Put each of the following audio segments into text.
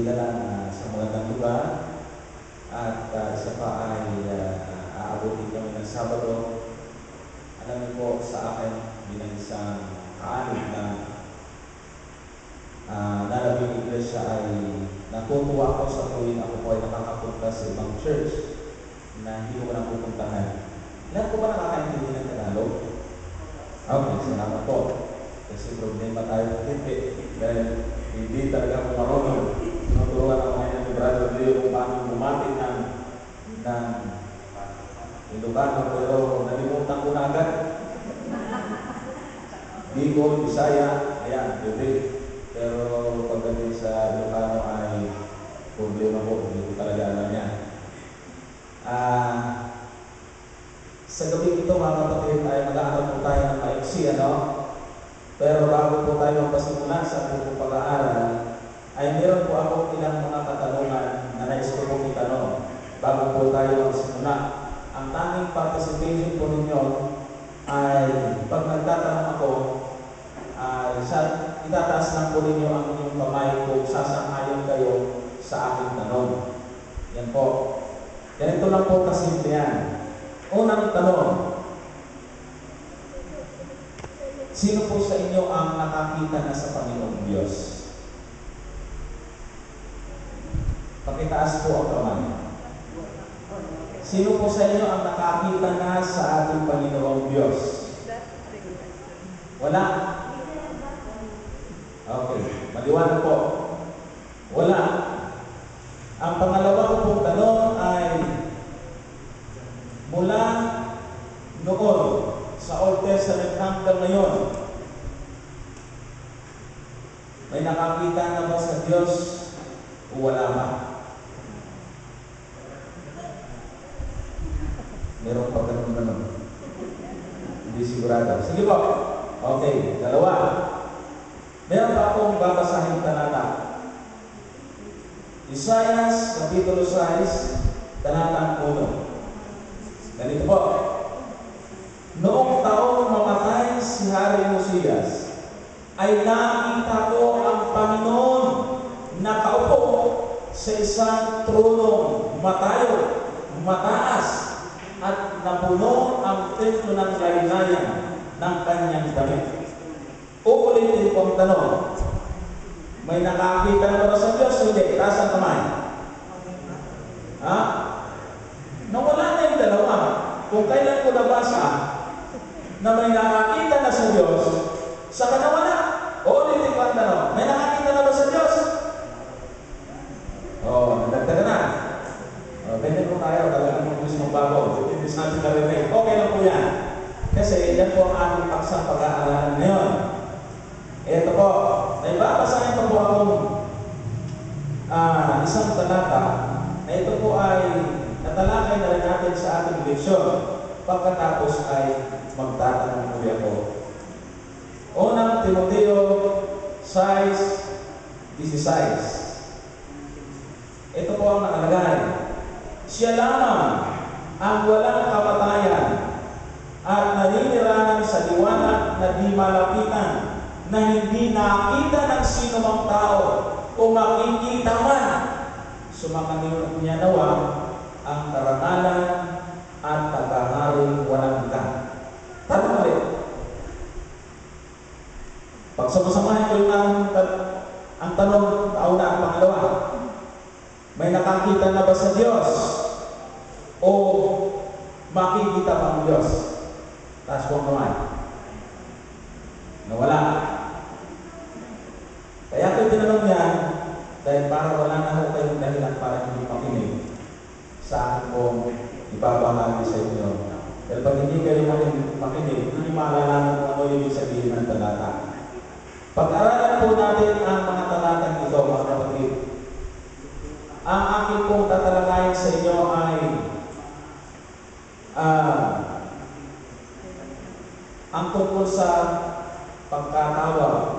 sila sa magandang lugar at isa pa ay aabutin kami ng Sabado. Alam niyo po sa akin bilang isang kaanim na nalabing iglesia ay natutuwa ako sa tuwing ako po ay nakakapunta sa ibang church na hindi ko na pupuntahan. Lahat ko ba nakakaintindi ng Tagalog? Okay, salamat po. Kasi problema tayo dahil hindi talaga ako marunong. Tinuturuan ako ngayon ng Brother Leo kung paano bumati ng Ilocano, pero nalimutan ko na agad. Bicol, Bisaya, ayan, pwede. Pero pagdating sa Ilocano ay problema po, hindi ko talaga alam yan. Sa gabi ito mga kapatid ay mag-aaral po tayo ng maiksi, ano? Pero bago po tayo magpasimula sa ating pag-aaral, ay meron po ako ilang mga katanungan na nais ko pong itanong bago po tayo magsimula. Ang tanging participation po ninyo ay pag nagtatanong ako, ay itataas lang po ninyo ang inyong kamay kung sasang-ayon kayo sa aking tanong. Yan po. Ganito lang po kasimple yan. Unang tanong, sino po sa inyo ang nakakita na sa Panginoong Diyos? Pakitaas po ang kamay. Sino po sa inyo ang nakakita na sa ating Panginoong Diyos? Wala? Okay, maliwanag po. Wala. Ang pangalawang pong tanong ay mula noon sa Old Testament hanggang ngayon, may nakakita na ba sa Diyos o wala ba? Meron pa ganun. Hindi sigurado. Sige po. Okay, dalawa. Meron pa akong babasahin talata. Isaiah, Kapitulo 6, talatang 1. Ganito po. Noong taong mamatay si Hari Josias, ay nakita ko ang Panginoon nakaupo sa isang tronong matayo, mataas, at napuno ang templo ng kalinayan ng kanyang damit. Uulitin ko ang tanong. May nakakita na ba sa Diyos? Hindi. Taas ang kamay. Ha? Nawala na yung dalawa. Kung kailan ko nabasa na may nakakita na sa Diyos, sa kanawala. Uulitin ko ang tanong. May nakakita na ba sa Diyos? Nagdagdaga na. Ganyan po tayo. Talagang mag-gusto mong bago. Hindi natin narinig. Okay lang po yan. Kasi yan po ang ating paksang pag-aaralan ngayon. Ito po. Naibabasahin pa po akong isang talata na ito po ay natalakay na rin natin sa ating leksyon. Pagkatapos ay magtatanong po ako. Unang Timoteo 6:16. Ito po ang nakalagay. Siya lamang ang walang kamatayan at naninirahan sa liwanag na di malapitan, na hindi nakita ng sino mang tao o makikita man. Sumakaniyo niya nawa ang karangalan at pagkaharing walang hanggan. Tanong ulit. Pag sumasamahin ko yung ang tanong, kauna ang pangalawa. May nakakita na ba sa Diyos? O makikita pa ang Diyos? Taas po ang kamay. Nawala. Kaya ko tinanong yan dahil para wala na ako kayong dahilan para hindi makinig sa akin pong ibabahagi sa inyo. Dahil pag hindi kayo makinig, hindi maalalaman kung ano yung sabihin ng talata. Pag-aralan po natin ang mga talatang ito, mga kapatid. Ang aking pong tatalakayin sa inyo ay ang tungkol sa pagkatawag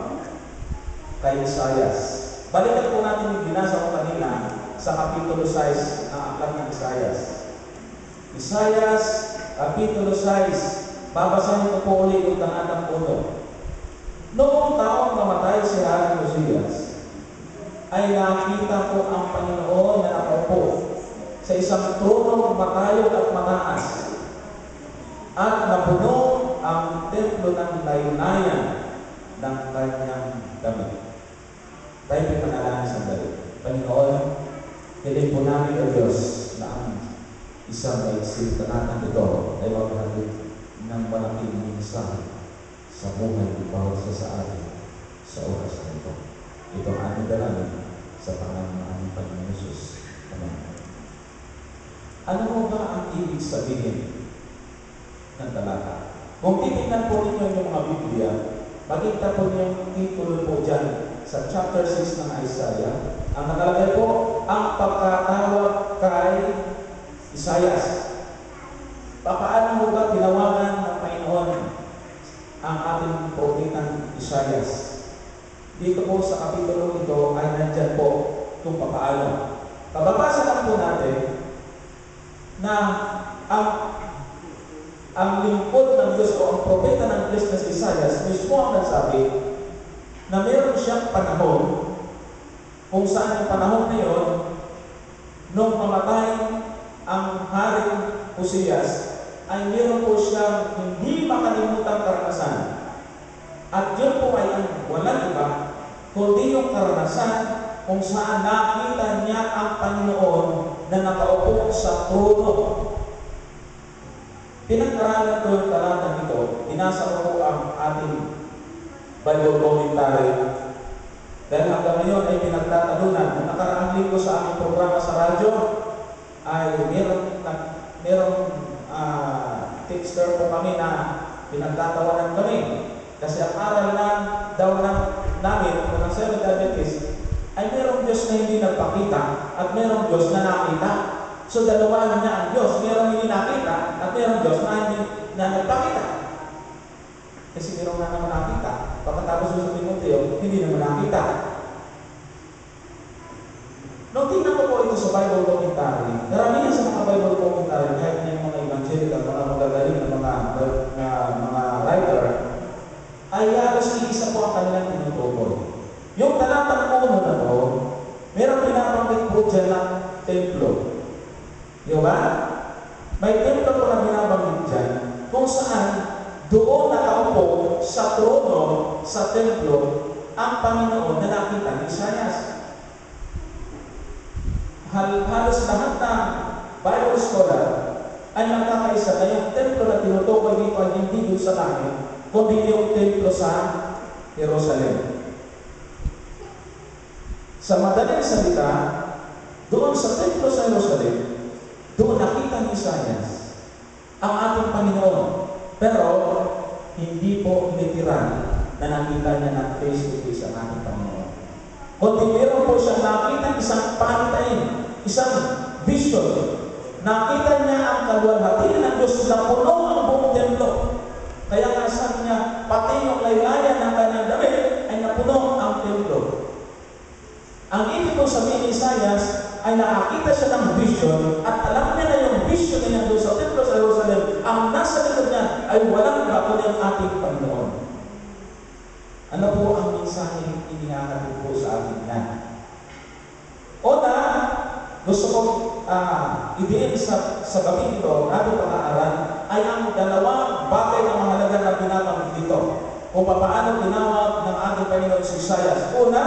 kay Isaias. Balikan po natin yung binasa ko kanina sa Kapitulo 6 ng aklat ng Isaias. Isaias, Kapitulo 6, babasahin ko po ulit yung talatang 1. Noong taong namatay si Hari Josias, ay nakita ko ang Panginoon na nakaupo sa isang trono matayog at mataas, at napuno ang templo ng layunayan ng kanyang damit. Tayo may panalangin sandali. Panginoon, hiling po namin o Diyos na ang isang maiksil tanatang ito ay maghatid ng malaking mensahe sa buhay ni bawat sa atin sa oras na ito. Ito ang aming dalangin sa pangalan ng aming Panginoon Jesus. Amen. Ano mo ba ang ibig sabihin ng talata? Kung titignan po ninyo yung mga Biblia, makita po niyo yung titulo po dyan sa chapter 6 ng Isaiah. Ang nakalagay po, ang pagkatawag kay Isaias. Paano mo ba tinawagan ng Panginoon ang ating propetang Isaias? Dito po sa kapitulo ito ay nandyan po kung paano. Pababasa lang po natin na ang lingkod ng Diyos o ang propeta ng Diyos na si Isaias mismo ang nagsabi na meron siyang panahon kung saan yung panahon na yun nung mamatay ang haring Uzias ay meron po siyang hindi makalimutang karanasan. At yun po ay ang walang iba kundi yung karanasan kung saan nakita niya ang Panginoon na nakaupo sa trono. Pinag-aralan ko yung talatang ito, binasa ko po ang ating Bible commentary. Dahil hanggang ngayon ay pinagtatalunan. Nung nakaraang linggo sa aming programa sa radyo, ay merong tipster po kami na pinagtatawanan kami. Kasi ang aral namin ng Seventh Adventist ay merong Diyos na hindi nagpakita at merong Diyos na nakita. So dalawa niya ang Diyos, merong hindi nakita at merong Diyos na nagpakita. Kasi merong na naman nakita. Pagkatapos sa Timoteo, hindi naman nakita. Nung tingnan ko po ito sa Bible commentary, karamihan sa mga Bible commentary, kahit na yung mga evangelical, mga magagaling na mga writer, ay halos isa po ang kanilang tinutukoy. Yung talatang uno na to, merong pinabanggit po dyan ng templo. Di ba? May templo po na binabanggit dyan kung saan doon nakaupo sa trono, sa templo, ang Panginoon na nakita ni Isaias. Halos lahat ng Bible scholar ay magkakaisa na yung templo na tinutukoy dito ay hindi doon sa langit, kundi yung templo sa Jerusalem. Sa madaling salita, doon sa templo sa Jerusalem, doon nakita ni Isaias ang ating Panginoon. Pero, hindi po literal na nakita niya ng face-to-face ang ating Panginoon. Kundi meron po siyang nakita isang panitain, isang vision. Nakita niya ang kaluwalhatian ng Diyos na puno ang buong templo. Kaya nga sabi niya, pati yung laylayan ng kanyang damit ay napuno ang templo. Ang ibig kong sabihin ni Isaias ay nakakita siya ng vision at alam niya na yung vision niya doon sa templo sa Jerusalem, ang nasa likod niya ay walang iba kundi ang ating Panginoon. Ano po ang mensahe inihahatid po sa atin yan? Una, gusto kong idiin sa gabi ito, ating pag-aaral, ay ang dalawang bagay na mahalaga na binabanggit dito. Kung paano tinawag ng ating Panginoon si Isaias. Una,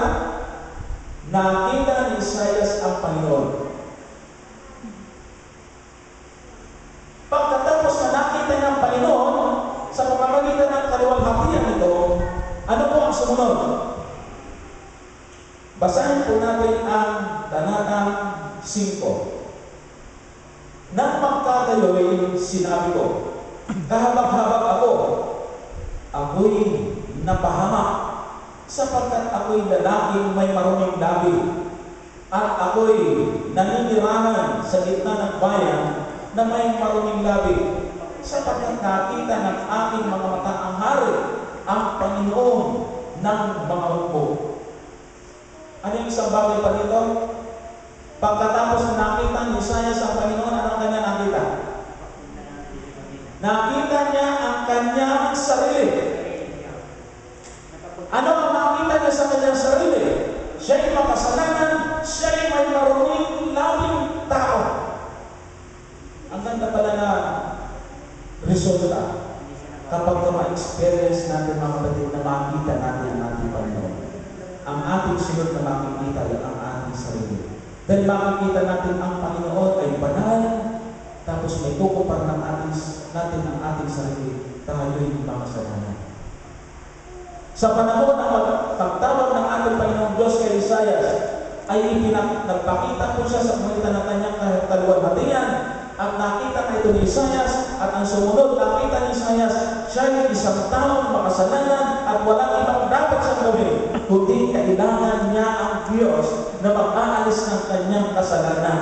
nakita ni Isaias ang Panginoon. Pagkatapos na nakita niya ang Panginoon, sa pamamagitan ng kaluwalhatian nito, ano po ang sumunod? Basahin po natin ang talatang 5. Nang magkatayo'y sinabi ko, kahabag-habag ako, ako'y napahamak, sapagkat ako'y lalaking may maruming labi, at ako'y naninirahan sa gitna ng bayan na may maruming labi, sapagkat nakita ng aking mga mata ang hari, ang Panginoon ng mga hukbo. Ano yung isang bagay pa dito? Pagkatapos nakita ni Isaias ang Panginoon, ano ang kanya nakita? Nakita niya ang kanyang sarili. Ano ang nakita niya sa kanyang sarili? Siya'y makasalanan, siya'y may maruming labing tao. Ang ganda pala na resulta kapag ma-experience natin mga kapatid na makita natin ang ating Panginoon. Ang ating sunod na makikita ay ang ating sarili. Dahil makikita natin ang Panginoon ay banal, tapos may tukupan ng natin ang ating sarili, tayo'y makasalanan. Sa panahon ng pagtawag ng ating Panginoong Diyos kay Isaias, ay nagpakita po siya sa pamitan ng kanyang kaluwalhatian. At nakita na ito ni Isaias, at ang sumunod nakita ni Isaias, siya ay isang taong makasalanan at walang ibang dapat siyang gawin, kundi kailangan niya ang Diyos na mag-aalis ng kanyang kasalanan.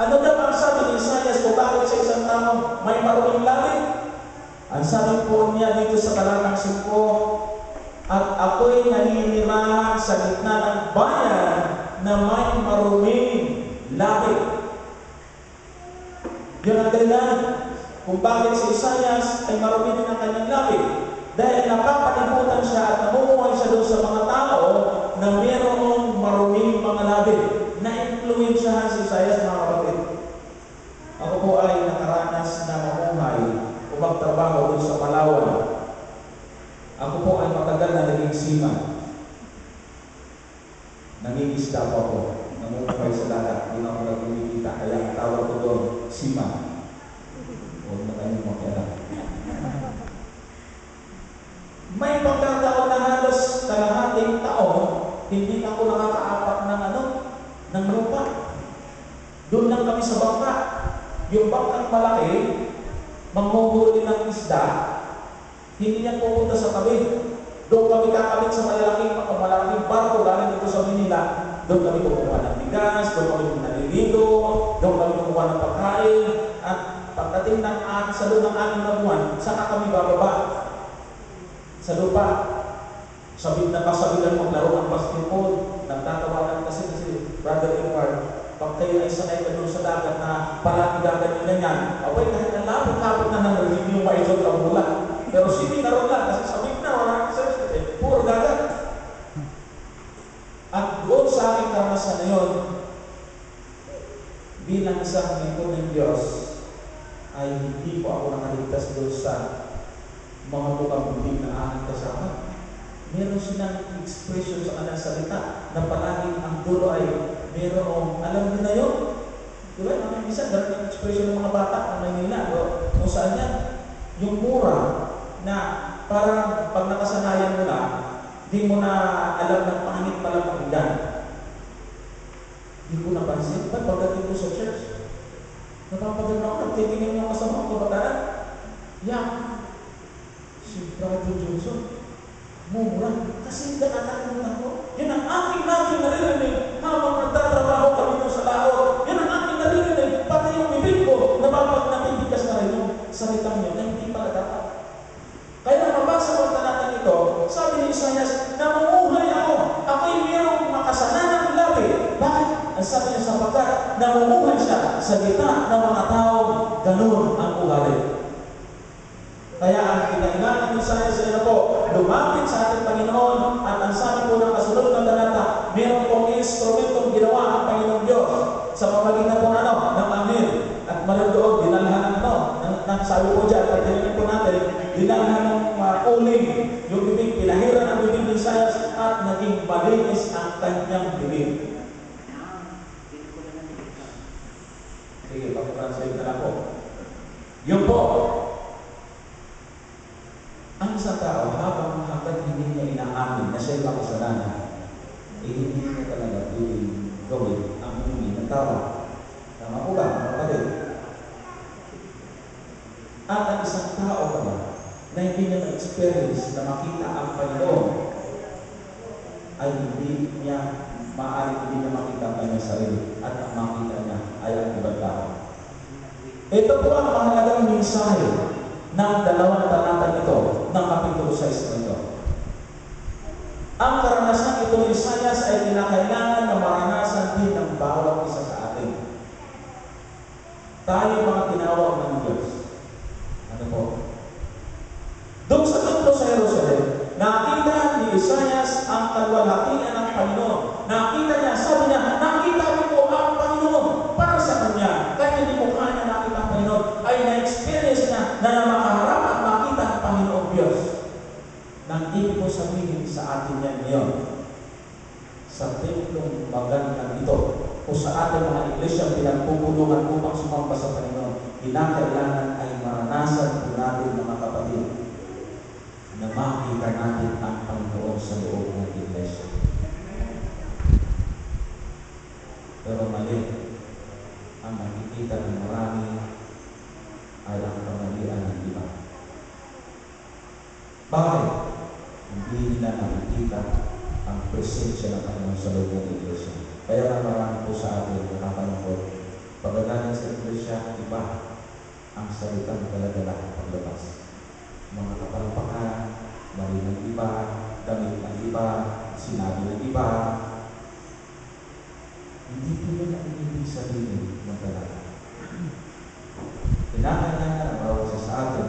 Ano daw ang sabi ni Isaias kung bakit sa isang taong may maruming langit? Ang sabi po niya dito sa talatang 5, at ako'y naninirahan sa gitna ng bayan na may maruming langit. Yun ang dahilan kung bakit si Isaias ay marumi din ang kanyang langit. Dahil napapalibutan siya at namumuhay siya doon sa mga tao na mayroong maruming mga labi. Na-influensyahan si Isaias, mga kapatid. Ako po ay nakaranas na mamuhay o magtrabaho doon sa Palawan. Ako po ay matagal na naging seaman. Nangingisda po ako. Namumuhay sa dagat. Hindi na ako nagkikita. Kaya ang tawag ko doon, seaman. Huwag na kayong makialam. May pagkataon na halos kalahating taon, hindi ako nakakaapak ng lupa. Doon lang kami sa bangka. Yung bangkang malaki, manghuhuli ng isda, hindi niya pupunta sa tabi. Doon kami kakabit sa malaking barko galing dito sa Manila. Doon kami kumukuha ng bigas, doon kami naliligo, doon kami kumukuha ng pagkain, at pagdating sa loob ng 6 na buwan, saka kami bababa sa lupa. Sabid na pasabihan maglaro ng basketball. Nagtatawagan kasi Brother Edward, pag kayo ay sanay ka doon sa dagat na palagi gaganyan ganyan, abay kahit ang lapit-lapit na nang hindi yung maizot ang bulan. Pero sige na ron lang, kasi sabid na, wala kang service, puro dagat. At doon sa aking karanasan na yun, bilang isang lingkod ng Diyos, ay hindi po ako nakaligtas doon sa mga bukang-bulig na aking kasama. Meron silang expression sa kanilang salita na palaging ang dulo ay meron, alam niyo na yun? Diba? Minsan, ganun yung expression ng mga bata ng Maynila. Kung saan yan, yung mura na parang pag nakasanayan mo na, di mo na alam ng pangit pala pakinggan. Di ko napansin. Ba't pagdating ko sa church? Napapagano ako, nagtitingin yung kasama ko kabataan. Yeah. Si Brother Johnson, mura. Kasi nakakalimutan ko. Yan ang aking naririnig habang nagtatrabaho kami doon sa laot. Yan ang aking naririnig. Pati yung bibig ko, nabibigas na rin yung salitang yun na hindi pala dapat. Kaya mabasa ko natin ito, sabi ni Isaias, namumuhay ako. Ako'y mayroong makasananang labi. Bakit? Ang sabi niya sapagkat namumuhay siya sa gitna ng mga tao, ganun ang ugali. Kaya ang kinailangan ni Isaias ay po, lumapit sa ating Panginoon, at ang sabi po ng kasunod na talata, mayroon pong instrumentong ginawa ang Panginoong Diyos sa pamagitan po ng amin. At malandoon, dinalhan ng sabi po dyan, at dinalhan po natin, dinalhan ng uling, yung bibig, pinahiran ang bibig ni Isaias, at naging malinis ang kanyang bibig. Sige, pag-translate na lang po. Yun po, ang isang tao, hanggang hindi niya inaamin na siya'y makasalanan, hindi niya talaga gawin ang humingi ng tao. Tama po ba, mga kapatid? At ang isang tao pala na hindi niya na-experience na makita ang Panginoon, ay hindi niya makita ang kanyang sarili, at ang makita niya ay ang ibang tao. Ito po ang mahalagang mensahe ng 2 talata ito ng kapitulo 6 na ito. Ang karanasan ito ni Isaias ay kinakailangan na maranasan din ng bawat isa sa atin. Tayo mga tinawag ng Diyos. Ano po? Doon sa templo sa Jerusalem, nakita ni Isaias ang ang kaluwalhatian ng Panginoon. Nakita niya, sabi niya, nakita niyo po ang Panginoon. Para sa kanya, kahit hindi mo kanya nakita ang Panginoon, ay na-experience niya na makaharap at makita ang Panginoon Diyos. Nang ibig ko sabihin sa atin yan ngayon, sa templong magandang ito, o sa ating mga iglesia pinagpupulungan upang sumamba sa Panginoon, kinakailangan ay maranasan po natin, mga kapatid, na makita natin ang Panginoon sa loob ng iglesia. Pero mali, ang nakikita ng marami ay ang kamalian ng iba. Bakit? Hindi nila nakikita ang presensya ng Panginoon sa loob ng iglesia. Kaya nga marami po sa atin nakakalungkot. Pagkagaling sa iglesia, iba ang salitang dala-dala paglabas. Mga kapalpakan, mali ng iba, damit ng iba, sinabi ng iba. Hindi po yun ang ibig sabihin ng talaga. Kinakailangan ang bawat sa atin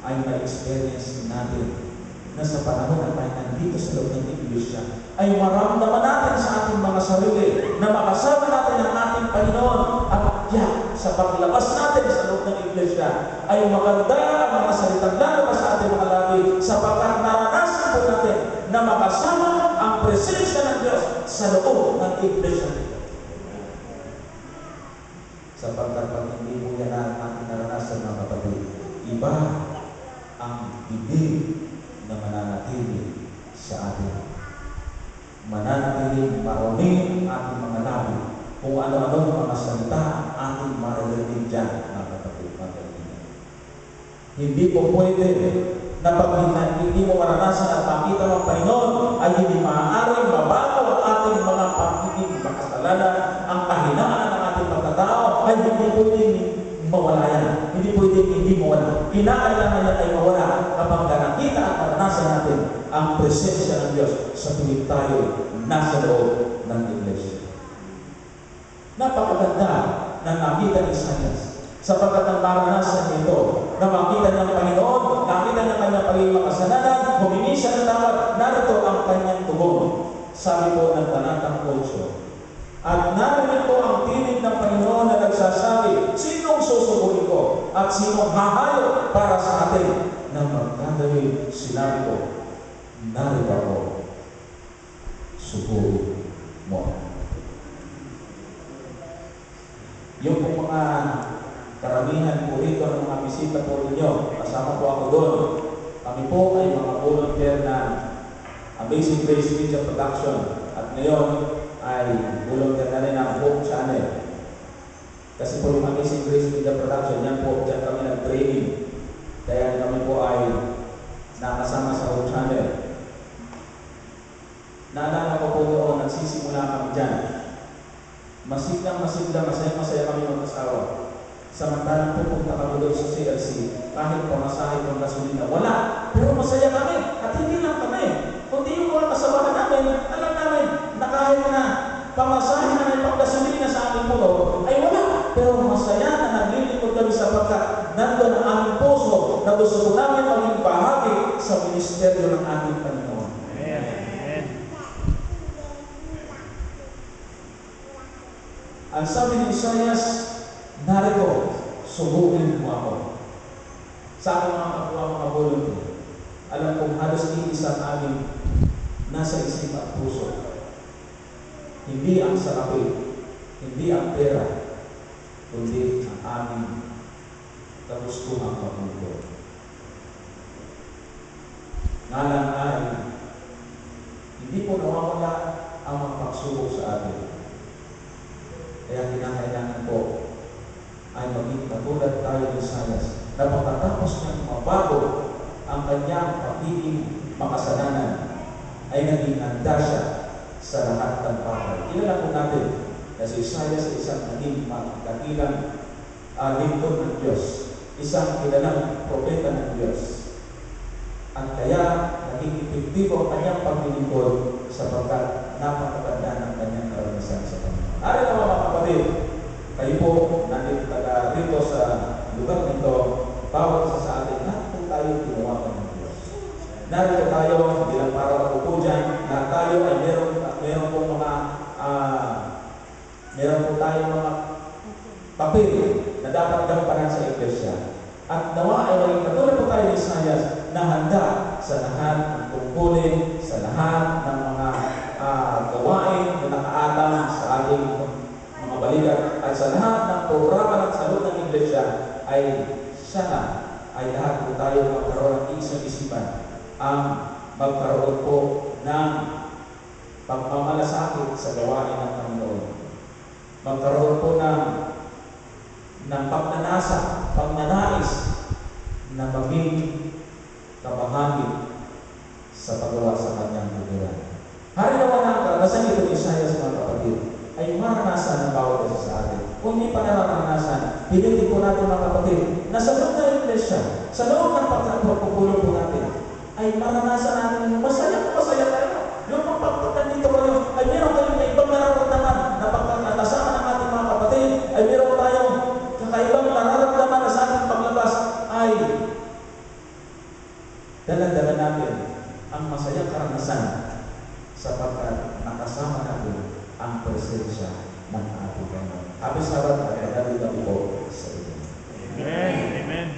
ay ma-experience natin na sa panahon na tayo nandito sa loob ng iglesia ay maramdaman natin sa ating mga sarili na makasama natin ang ating Panginoon at sa paglabas natin sa loob ng iglesia ay maganda ang mga salitang lalabas sa ating mga labi sapagkat naranasan po natin na makasama ang presensya ng Diyos sa loob ng iglesia. Sapagkat pag hindi mo yan natin naranasan, mga kapatid, iba ang bibig na mananatili sa atin. Mananatili marunong ating mga labi kung ano-ano mga salita ating maririnig dyan, mga kapatid. Hindi po pwede na pag hindi mo maranasan at makita ng Panginoon ay hindi maaaring mabago ang ating mga pagiging makasalanan, ang kahinaan ng ating pagkatao ay hindi pwedeng mawala yan. Hindi pwedeng hindi mawala. Kinakailangan yan ay mawala kapag nakita at maranasan natin ang presensya ng Diyos sa tuwing tayo nasa loob ng iglesia. Napakaganda na nakita ni Isaias sapagkat ang maranasan nito na makita ng Panginoon, nakita ng kanyang pagiging makasalanan, humingi siya ng tawad, narito ang kanyang tugon. Sabi po ng talatang 8, at narinig ko ang tinig ng Panginoon na nagsasabi, sinong susugurin ko at sinong hahayo para sa atin na magkagawin. Sinabi ko, narito ako, sugurin mo. Yung po mga karamihan po rito ng mga bisita po ninyo, kasama po ako doon. Kami po ay mga volunteer na Amazing Grace Media Production at ngayon ay volunteer na rin ang Hope Channel. Kasi po yung Amazing Grace Media Production, yan po, dyan kami nag-training. Kaya kami po ay nakasama sa Hope Channel. Naalala ko po doon, nagsisimula kami dyan. Masiglang, masaya kami mag-asawa. Samantalang pupunta kami doon sa CLC, kahit pamasahe ng gasolina, wala. Pero masaya kami. At hindi lang kami. Kundi yung mga kasabahan namin, alam namin na kahit na pamasahe na may pang-gasolina sa aming pulo, ay wala. Pero masaya na naglilingkod kami sapagkat nandun ang aming puso na gusto ko namin maging bahagi sa ministeryo ng aming Panginoon. Ang sabi ni Isaias, narito, subukin mo ako. Sa aking mga kapwa mga volunteer, alam kong halos iisa ang aming nasa isip at puso. Hindi ang salapi, hindi ang pera, kundi ang aming kagustuhang pagmundo. Ngalang ay, hindi po nawawala ang mga pagsubok sa atin. Kaya kinakailangan po ay maging katulad tayo ni Isaias na pagkatapos niyang mabago ang kanyang pagiging makasalanan ay naging handa siya sa lahat ng bagay. Kilala po natin na si Isaias ay isang naging dakilang lingkod ng Diyos, isang kilalang propeta ng Diyos. At kaya naging epektibo ang kanyang paglilingkod sapagkat napakaganda ng kanyang karanasan sa Panginoon. Ari na mga kapatid, kayo po nandito taga rito sa lugar nito, bawat isa sa atin, na po tayo tinawagan ng Diyos. Narito tayo, hindi lang para ako po dyan, na tayo din sa lahat ng mga gawain na nakaatang sa ating mga balikat at sa lahat ng programa at sa loob ng iglesia ay sana ay lahat po tayo magkaroon ng isang isipan ang magkaroon po ng pagmamalasakit sa gawain ng Panginoon. Magkaroon po ng pagnanais na maging kabahagi sa paggawa sa kanyang buduran. Hari naman ang karanasan ito ni Isaiah sa mga kapatid ay maranasan ng bawat isa sa atin. Kung hindi pa nararanasan, hindi po natin mga kapatid na sa loob ng iglesia, sa loob ng pagpupulong po natin, ay maranasan natin yung masaya tayo. Yung pagpagpagkan dito kayo, ay meron kayong na ibang nararamdaman na pagkakasama ng ating mga kapatid, ay meron tayong kakaibang nararamdaman na sa ating paglabas, ay dala-dala natin ang masayang karanasan sapagkat nakasama natin ang presensya ng ating Panginoon. Happy Sabbath at kadali-dali po sa inyo. Amen. Amen.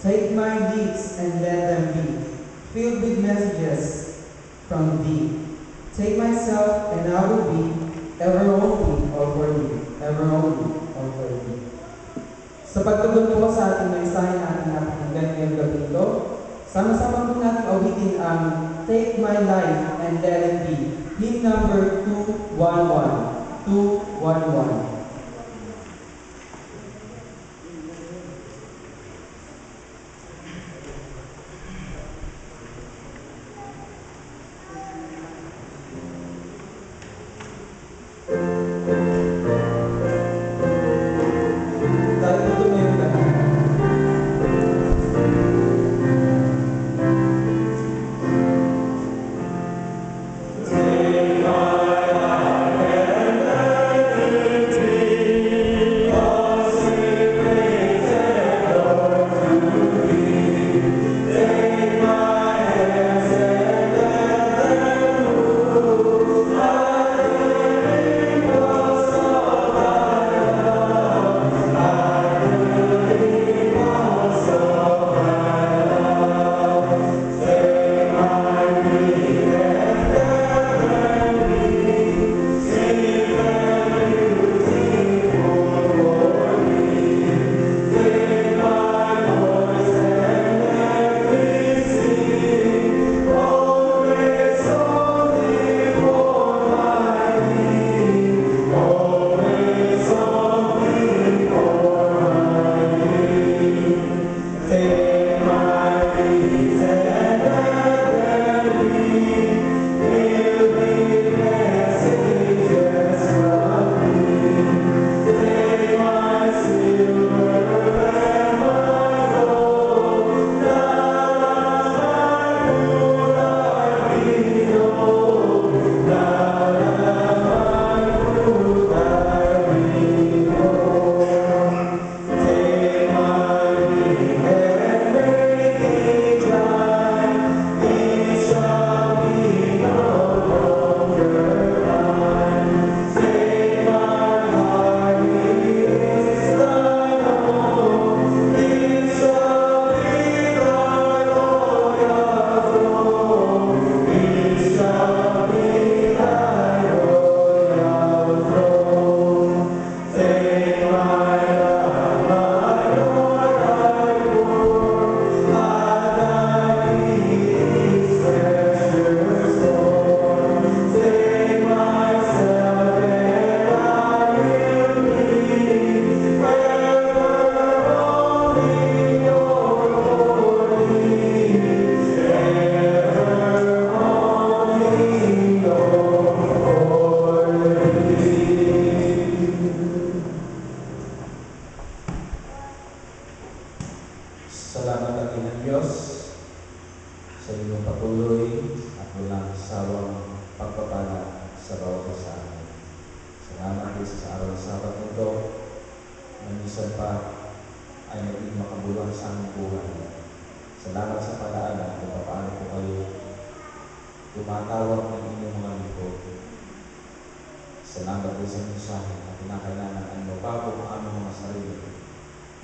Take my deeds and let them be filled with messages from thee. Take myself and I will be ever only for thee. Ever only for thee. Sa pagtugon po sa ating mensahe na ating napakinggan ngayong gabi ito, sama-sama po natin awitin ang Take My Life and Let It Be, hymn number 211. 211.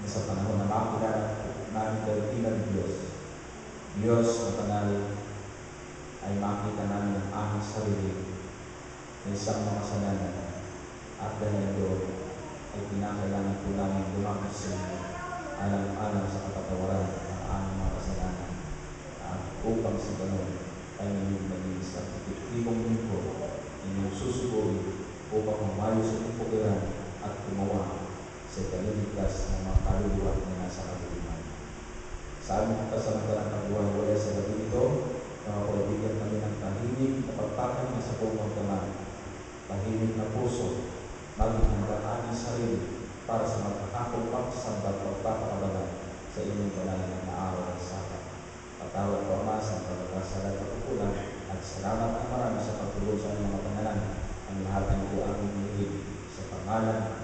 na sa panahon na makilala namin dakilan ng Diyos. Diyos na banal, ay makita namin ang aming sarili na isang makasalanan at dahil doon ay pinakailangan po namin lumapit sa inyo alang-alang sa kapatawaran ng aming mga kasalanan at upang sa ganun ay inyong malinis at epektibong lingkod inyong susuburin upang humayo sa pupukiran at gumawa sa kaliligtas ng mga kaluluwa na nasa kabuliman. Sa aming kasamantalang pagbuhay-wala sa gabi ito, nakapagabigyan kami ng tahimik na pagpapay na sa pagmamdaman, tahimik na puso, maging hanggang aming sarili para sa magkakakulpak sa pagpapakabalan sa inyong banal na araw ng Sabat. Patawad po Ama sa pagkakasalat at kukulang at salamat ng marami sa pagtulong sa inyong mga pangalan ang lahat ng po aming nilib sa pangalan